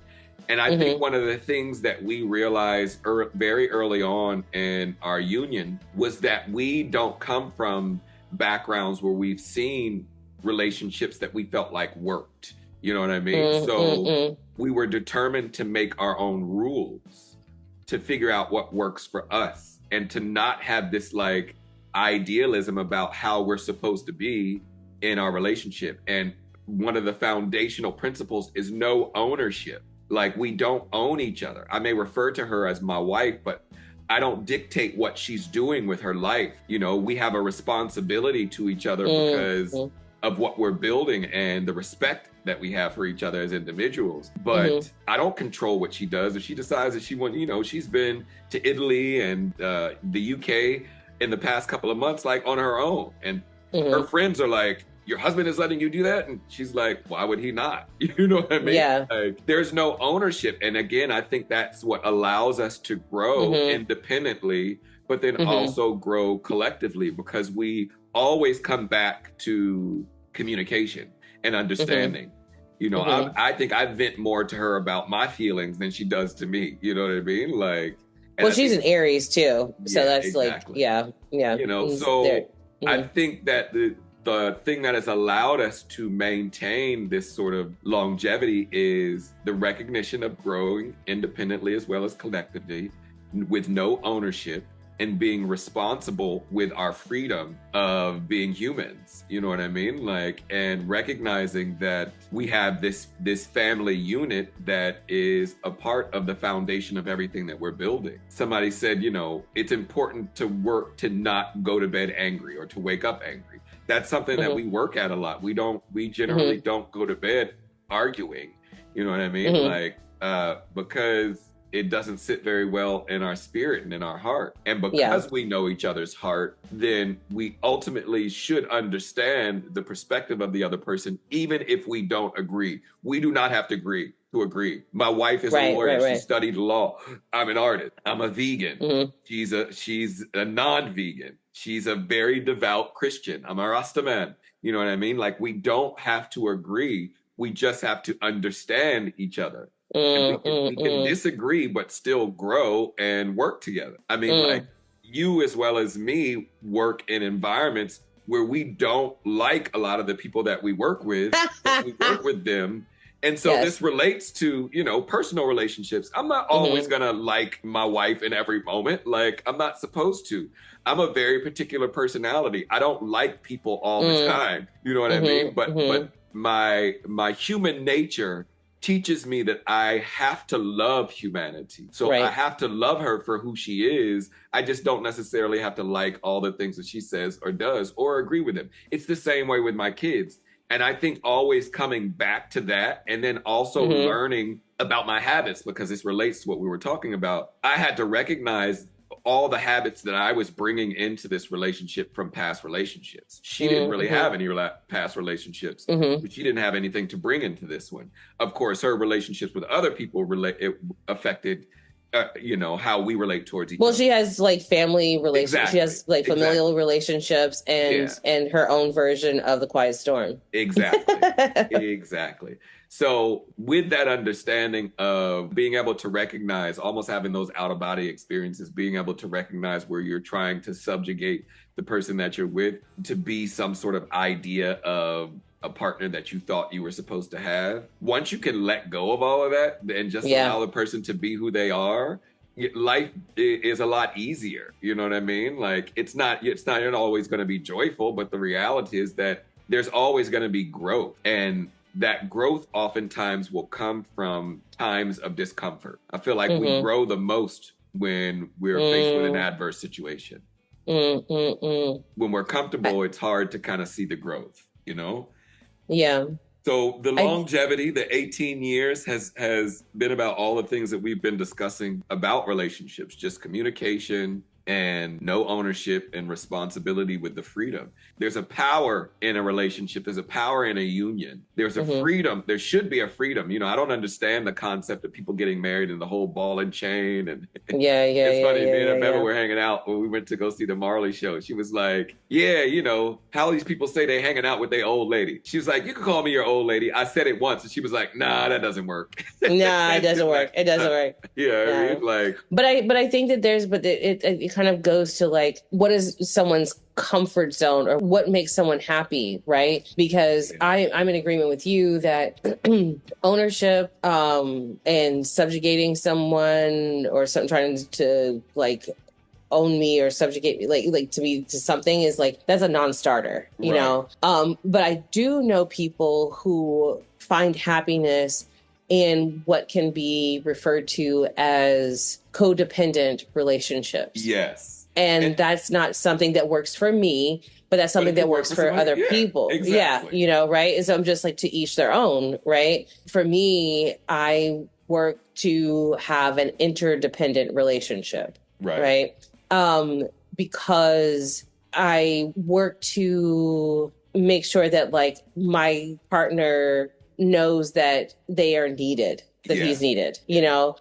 And I think one of the things that we realized very early on in our union was that we don't come from backgrounds where we've seen relationships that we felt like worked, you know what I mean? So we were determined to make our own rules, to figure out what works for us, and to not have this like idealism about how we're supposed to be in our relationship. And one of the foundational principles is no ownership. Like, we don't own each other. I may refer to her as my wife, but I don't dictate what she's doing with her life. You know, we have a responsibility to each other because of what we're building and the respect that we have for each other as individuals. But I don't control what she does. If she decides that she wants, you know, she's been to Italy and the UK in the past couple of months, like on her own. And her friends are like, your husband is letting you do that? And she's like, why would he not? You know what I mean? Yeah. Like, there's no ownership. And again, I think that's what allows us to grow independently, but then also grow collectively, because we always come back to communication and understanding. You know, I think I vent more to her about my feelings than she does to me. You know what I mean? Like, well, she's an Aries too. So that's exactly. like, yeah. You know, so I think that the thing that has allowed us to maintain this sort of longevity is the recognition of growing independently as well as collectively, with no ownership, and being responsible with our freedom of being humans. You know what I mean? Like, and recognizing that we have this family unit that is a part of the foundation of everything that we're building. Somebody said, you know, it's important to work to not go to bed angry or to wake up angry. That's something that we work at a lot. We generally don't go to bed arguing. You know what I mean? Like, because it doesn't sit very well in our spirit and in our heart. And because we know each other's heart, then we ultimately should understand the perspective of the other person, even if we don't agree. We do not have to agree to agree. My wife is a lawyer. She studied law. I'm an artist. I'm a vegan. She's a non-vegan. She's a very devout Christian. I'm a Rasta man. You know what I mean? Like, we don't have to agree. We just have to understand each other. And we can disagree, but still grow and work together. I mean, like, you as well as me work in environments where we don't like a lot of the people that we work with, but we work with them. And so this relates to, you know, personal relationships. I'm not always going to like my wife in every moment. Like, I'm not supposed to. I'm a very particular personality. I don't like people all the time. You know what I mean? But my human nature teaches me that I have to love humanity. So I have to love her for who she is. I just don't necessarily have to like all the things that she says or does or agree with them. It's the same way with my kids. And I think always coming back to that, and then also learning about my habits, because this relates to what we were talking about. I had to recognize all the habits that I was bringing into this relationship from past relationships. She didn't really have any past relationships, but she didn't have anything to bring into this one. Of course, her relationships with other people affected, you know, how we relate towards each other. Well, she has like family relationships. She has like familial relationships and her own version of the quiet storm. Exactly. So with that understanding of being able to recognize, almost having those out-of-body experiences, being able to recognize where you're trying to subjugate the person that you're with to be some sort of idea of a partner that you thought you were supposed to have. Once you can let go of all of that and just allow the person to be who they are, life is a lot easier. You know what I mean? Like, it's not always going to be joyful, but the reality is that there's always going to be growth. And that growth oftentimes will come from times of discomfort. I feel like we grow the most when we're faced with an adverse situation. When we're comfortable, it's hard to kind of see the growth, you know? Yeah. So the longevity, the 18 years has been about all the things that we've been discussing about relationships, just communication and no ownership and responsibility with the freedom. There's a power in a relationship. There's a power in a union. There's a freedom. There should be a freedom. You know, I don't understand the concept of people getting married and the whole ball and chain. And it's funny, me and Amanda were hanging out when we went to go see the Marley show. She was like, yeah, you know, how these people say they hanging out with their old lady. She was like, you can call me your old lady. I said it once. And she was like, nah, that doesn't work. Nah, it doesn't work. It doesn't work. I mean, like, but I think that it kind of goes to like, what is someone's comfort zone or what makes someone happy, right? Because I'm in agreement with you that ownership and subjugating someone or something, trying to like own me or subjugate me like to me to something is like, that's a non-starter, you know. But I do know people who find happiness in what can be referred to as codependent relationships. Yes. And that's not something that works for me, but that's something that works for other people. Exactly. Yeah, you know, right? And so I'm just like, to each their own, right? For me, I work to have an interdependent relationship, right? Because I work to make sure that like my partner knows that they are needed, that he's needed, you know?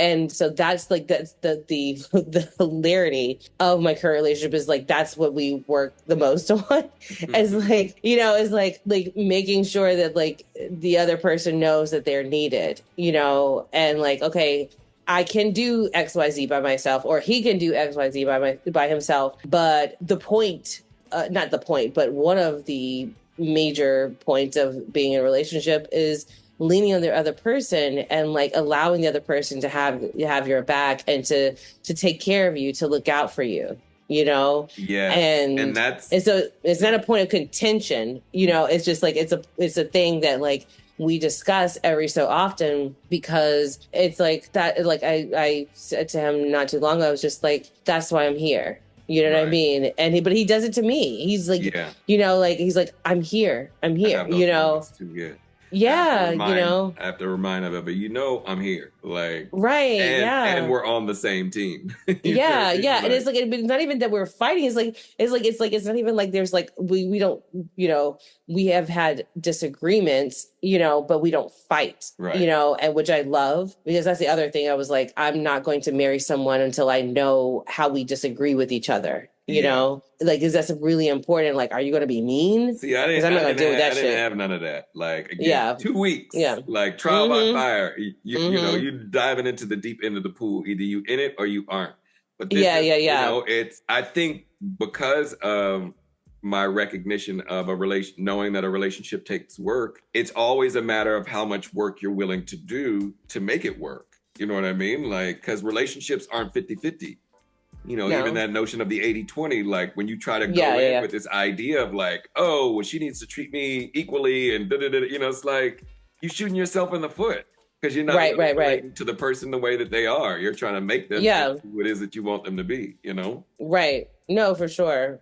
And so that's like, that's the hilarity of my current relationship is like, that's what we work the most on is like, you know, is like making sure that like the other person knows that they're needed, you know? And like, okay, I can do XYZ by myself, or he can do XYZ by himself. But the point, not the point, but one of the major points of being in a relationship is leaning on the other person and like allowing the other person to have your back and to take care of you, to look out for you, you know? Yeah. And so it's not a point of contention, you know, it's just like, it's a thing that like we discuss every so often, because it's like that, like I said to him not too long ago, I was just like, that's why I'm here. You know what I mean? And but he does it to me. He's like, you know, like, he's like, I'm here, you know? Yeah, I have to remind of it, but I'm here. Like, right, and we're on the same team. Yeah, Like, and it's like it's not even that we're fighting. It's not even like there's like we don't we have had disagreements, but we don't fight, right. And which I love, because that's the other thing. I was like, I'm not going to marry someone until I know how we disagree with each other. Like, is that really important? Like, are you going to be mean? See, I'm not going to deal with that shit. I didn't have none of that. Like, again, 2 weeks. Yeah. Like, trial by fire. You diving into the deep end of the pool. Either you in it or you aren't. But this is, I think because of my recognition of knowing that a relationship takes work, it's always a matter of how much work you're willing to do to make it work. You know what I mean? Like, because relationships aren't 50-50. Even that notion of the 80-20, like when you try to go in with this idea of like, oh, well, she needs to treat me equally and it's like you shooting yourself in the foot because you're not relating to the person the way that they are. You're trying to make them who it is that you want them to be, Right. No, for sure.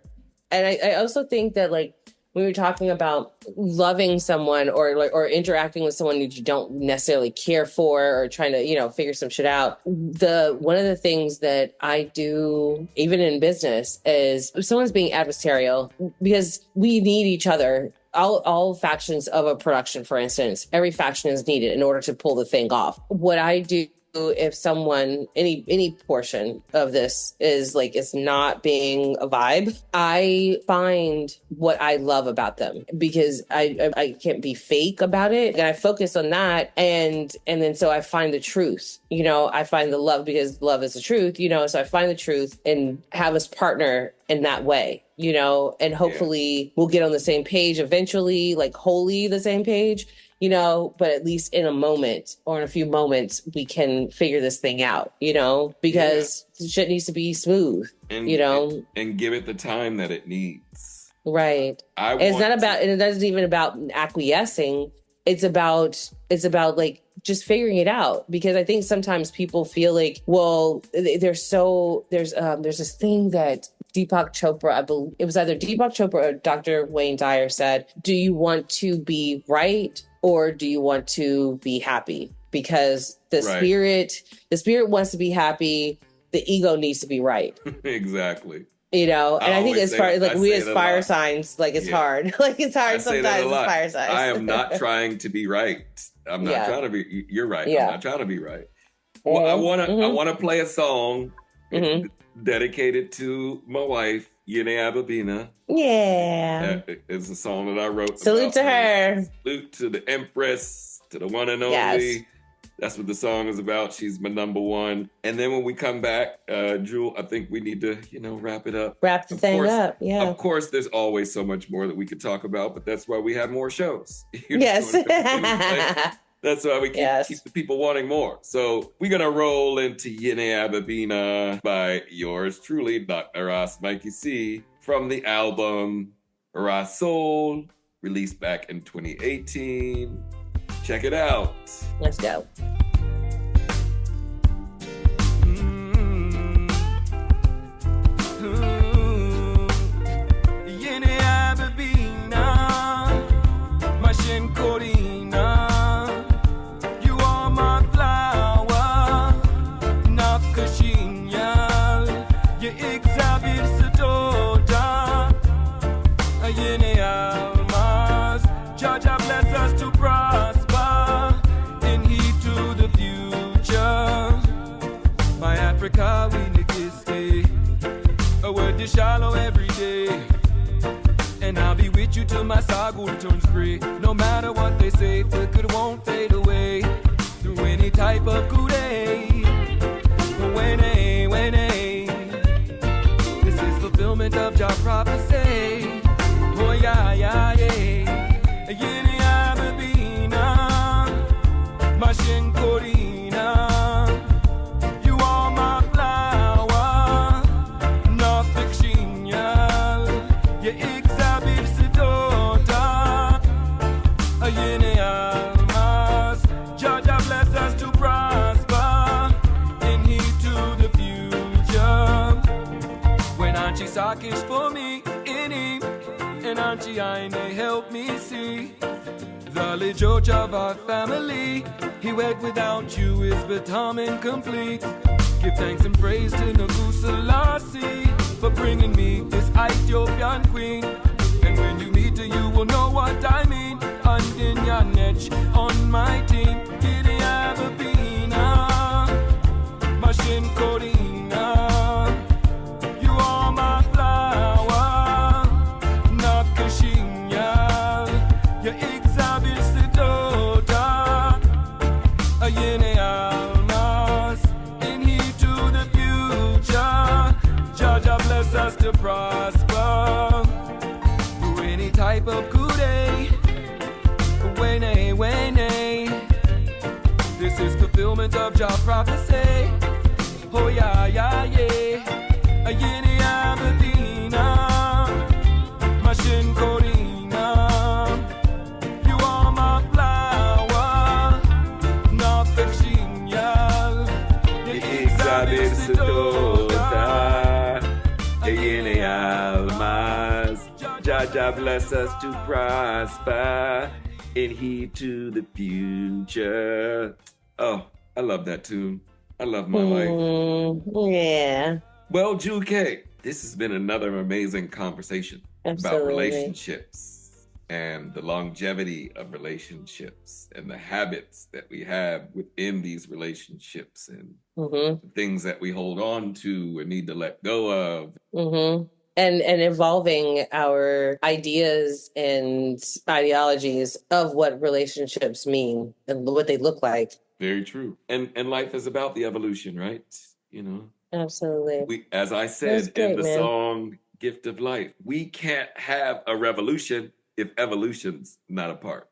And I also think that like when you're talking about loving someone or interacting with someone that you don't necessarily care for or trying to, figure some shit out. One of the things that I do, even in business, is if someone's being adversarial, because we need each other. All factions of a production, for instance, every faction is needed in order to pull the thing off. What I do if someone, any portion of this is like, it's not being a vibe, I find what I love about them, because I can't be fake about it. And I focus on that. And then, so I find the truth, I find the love, because love is the truth, so I find the truth and have us partner in that way, and hopefully we'll get on the same page eventually, like wholly the same page, but at least in a moment or in a few moments, we can figure this thing out, because shit needs to be smooth, and give it the time that it needs. Right. It isn't even about acquiescing. It's about like just figuring it out, because I think sometimes people feel like, well, there's this thing that Deepak Chopra, I believe it was either Deepak Chopra or Dr. Wayne Dyer said, do you want to be right or do you want to be happy? Because the spirit wants to be happy. The ego needs to be right. Exactly. And I think as far like we as fire signs, like it's hard. Like it's hard sometimes as fire signs. I am not trying to be right. I'm not trying to be. You're right. I'm not trying to be right. Well, I wanna play a song dedicated to my wife, Yene Ababina. Yeah, it's a song that I wrote. Salute to her. Salute to the Empress, to the one and only. Yes. That's what the song is about. She's my number one. And then when we come back, Jewel, I think we need to, wrap it up. Wrap the thing up, yeah. Of course, there's always so much more that we could talk about, but that's why we have more shows. Yes. That's why we keep the people wanting more. So we're going to roll into Yene Ababina by yours truly, Dr. Ross Mikey C, from the album Ras Soul, released back in 2018. Check it out. Let's go. Yene Ababina, Mashin Corina. You are my flower, Nakashinyal. You exhibit Satoda. Yene Almas. Georgia bless us to prosper. Africa, we need to stay. A word is shallow every day. And I'll be with you till my sagul turns gray. No matter what they say, the good won't fade away. Through any type of good day. When this is fulfillment of your prophecy. Oh yeah, yeah, yeah. Yene Ababina, Mashin Corina. Sakish for me in him, and Watcha, I may help me see the lineage of our family. He wed without you is but harm incomplete. Give thanks and praise to Nagu Selassie for bringing me this Ethiopian queen. And when you meet her, you will know what I mean. Undin Yanech on my team. Giddy Ababina, Mashin Corina. You are my flower, not Kashinya. Your Exabil Sidota, Ayene Almas. In he to the future. Jaja bless us to prosper. Through any type of good day. Wayne, Wayne. This is fulfillment of Jah prophecy. Oh yeah, yeah, yeah. Ayini Abadina, Mashin Corina. You are my flower, not the genial. Isabel Sedota, Ayene Almas. Jaja bless us to prosper. And he to the future. Oh, I love that tune. I love my life. Yeah. Well, Jewel K, this has been another amazing conversation about relationships and the longevity of relationships and the habits that we have within these relationships and the things that we hold on to and need to let go of. And evolving our ideas and ideologies of what relationships mean and what they look like. Very true. And life is about the evolution, right? You know? Absolutely. As I said in the song Gift of Life, we can't have a revolution if evolution's not a part.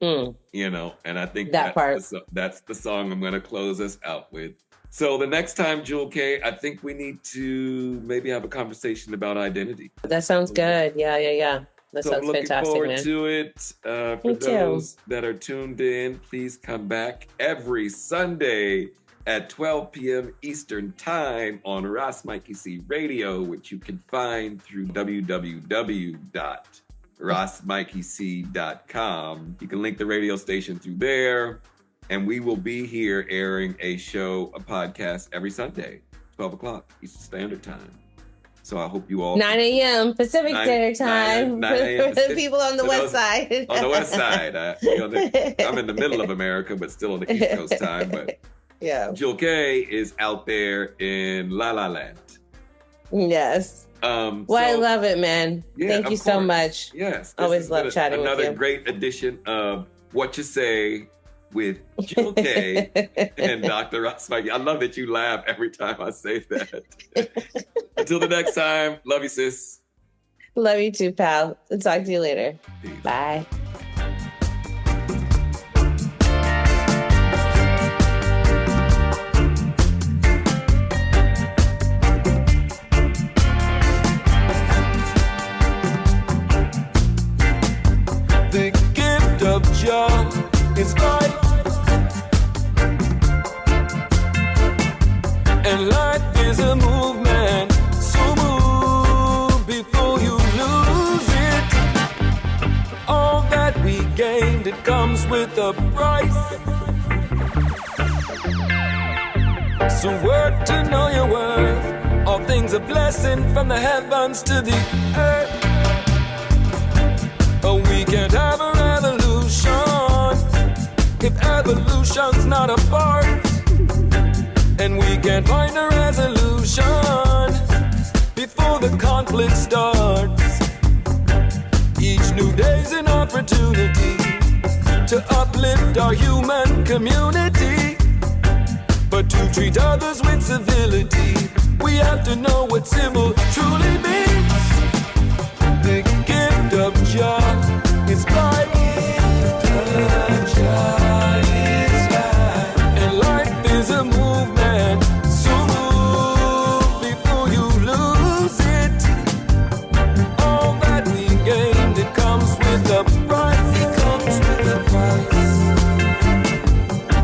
You know, and I think that's the song I'm going to close us out with. So the next time, Jewel K, I think we need to maybe have a conversation about identity. That sounds good. Yeah. That sounds fantastic, man. Looking forward to it. For those that are tuned in, please come back every Sunday at 12 p.m. Eastern Time on Ras Mikey C Radio, which you can find through www.rasmikeyc.com. You can link the radio station through there. And we will be here airing a podcast every Sunday, 12 o'clock Eastern Standard Time. So I hope you all... 9 a.m. Pacific Standard Time 9 for the people on the west side. On the west side. I'm in the middle of America, but still on the East Coast time. But yeah, Jewel K is out there in La La Land. Yes. I love it, man. Yeah, Thank you so much. Yes. Always love chatting with you. Another great edition of What You Say with Jewel K and Dr. Ras Mikey. I love that you laugh every time I say that. Until the next time, love you, sis. Love you too, pal. I'll talk to you later. Peace. Bye. The gift of Jah is life, and life is a movement. So move before you lose it. All that we gained, it comes with a price. So work to know your worth. All things a blessing from the heavens to the earth. Oh, we can't have a revolution if evolution's not a part. And we can't find a resolution before the conflict starts. Each new day's an opportunity to uplift our human community. But to treat others with civility, we have to know what civil truly means. The gift of Jah is life. And life is a movement. So move before you lose it. All that we gained, it comes with a price. It comes with a price.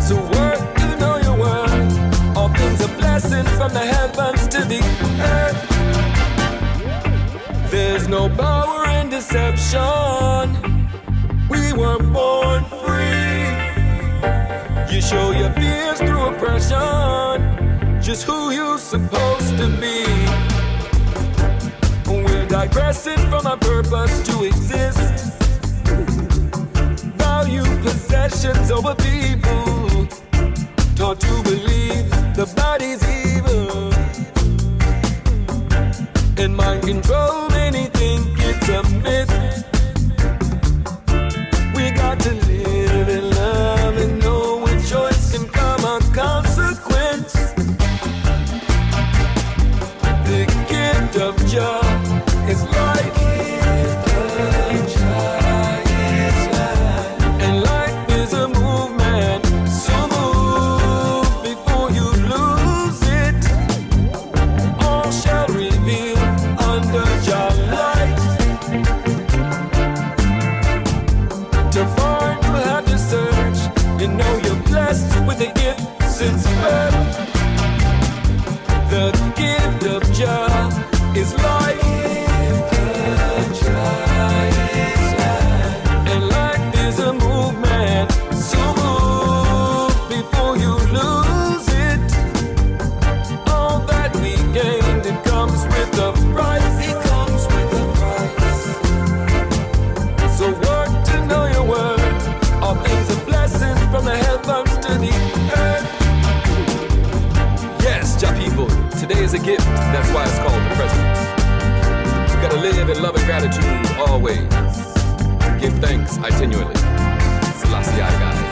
So work to know your worth. All things a blessing from the heavens to the earth. There's no power in deception. born free. You show your fears through oppression, just who you supposed to be. We're digressing from our purpose to exist. Value possessions over people, taught to believe the body's evil. And mind control, many think it's a myth. We got to live in love and know with choice can come a consequence. The gift of joy is life. And life is a movement, so move before you lose it. All shall reveal under your light. To find you have to search. You know you're blessed with a gift since birth. The gift of joy is life. And life is a movement, so move before you lose it. All that we gained, it comes with a price. It comes with a price. So work to know your worth. All things are blessings from the heavens to the earth. Yes, Ja people, today is a gift. That's why it's called the present. We gotta live in love and gratitude always. Give thanks itinerantly. Selassie I God.